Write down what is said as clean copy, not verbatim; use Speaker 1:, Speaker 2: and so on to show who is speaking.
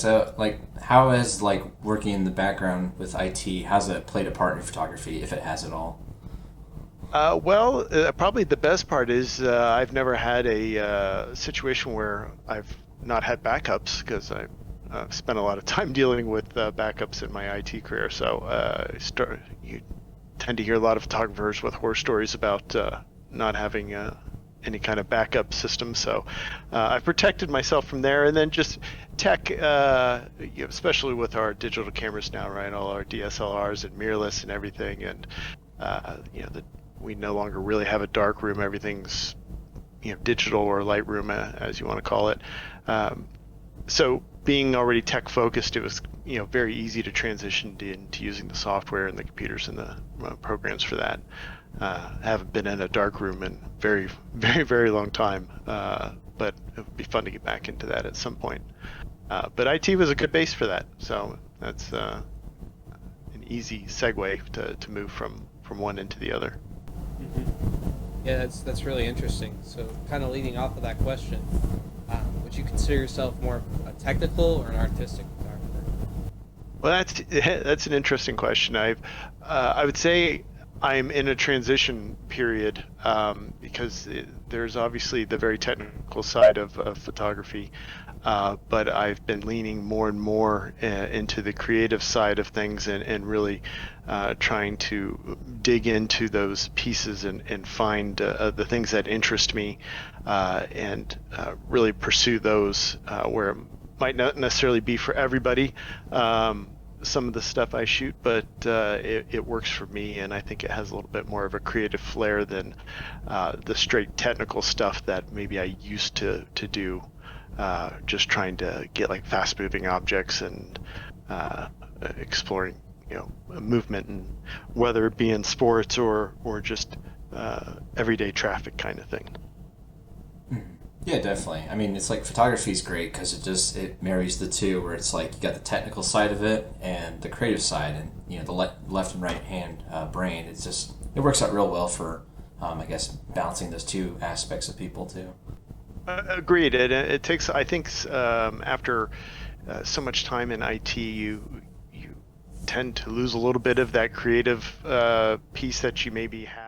Speaker 1: So like, how has like working in the background with IT, how's it played a part in photography, if it has at all?
Speaker 2: Probably the best part is I've never had a situation where I've not had backups because I spent a lot of time dealing with backups in my IT career. So you tend to hear a lot of photographers with horror stories about not having any kind of backup system. So I've protected myself from there, and then just tech, especially with our digital cameras now, right? All our DSLRs and mirrorless and everything, and we no longer really have a dark room. Everything's digital or Lightroom, as you want to call it. Um, so being already tech focused, it was very easy to transition into using the software and the computers and the programs for that. I haven't been in a dark room in very very very long time, but it would be fun to get back into that at some point. But IT was a good base for that, so that's an easy segue to move from one into the other.
Speaker 3: Yeah, that's really interesting. So, kind of leading off of that question, would you consider yourself more of a technical or an artistic photographer?
Speaker 2: Well, that's an interesting question. I would say I'm in a transition period because there's obviously the very technical side of photography, but I've been leaning more and more into the creative side of things and really trying to dig into those pieces and find the things that interest me and really pursue those where it might not necessarily be for everybody. Some of the stuff I shoot, but it works for me, and I think it has a little bit more of a creative flair than the straight technical stuff that maybe I used to do, just trying to get like fast moving objects and exploring movement, and whether it be in sports or just everyday traffic kind of thing.
Speaker 1: Mhm. Yeah, definitely. I mean, it's like photography is great because it marries the two, where it's like you got the technical side of it and the creative side, and the left and right hand brain. It's just it works out real well for, I guess, balancing those two aspects of people too.
Speaker 2: Agreed. It takes, I think, after so much time in IT, you tend to lose a little bit of that creative piece that you maybe had.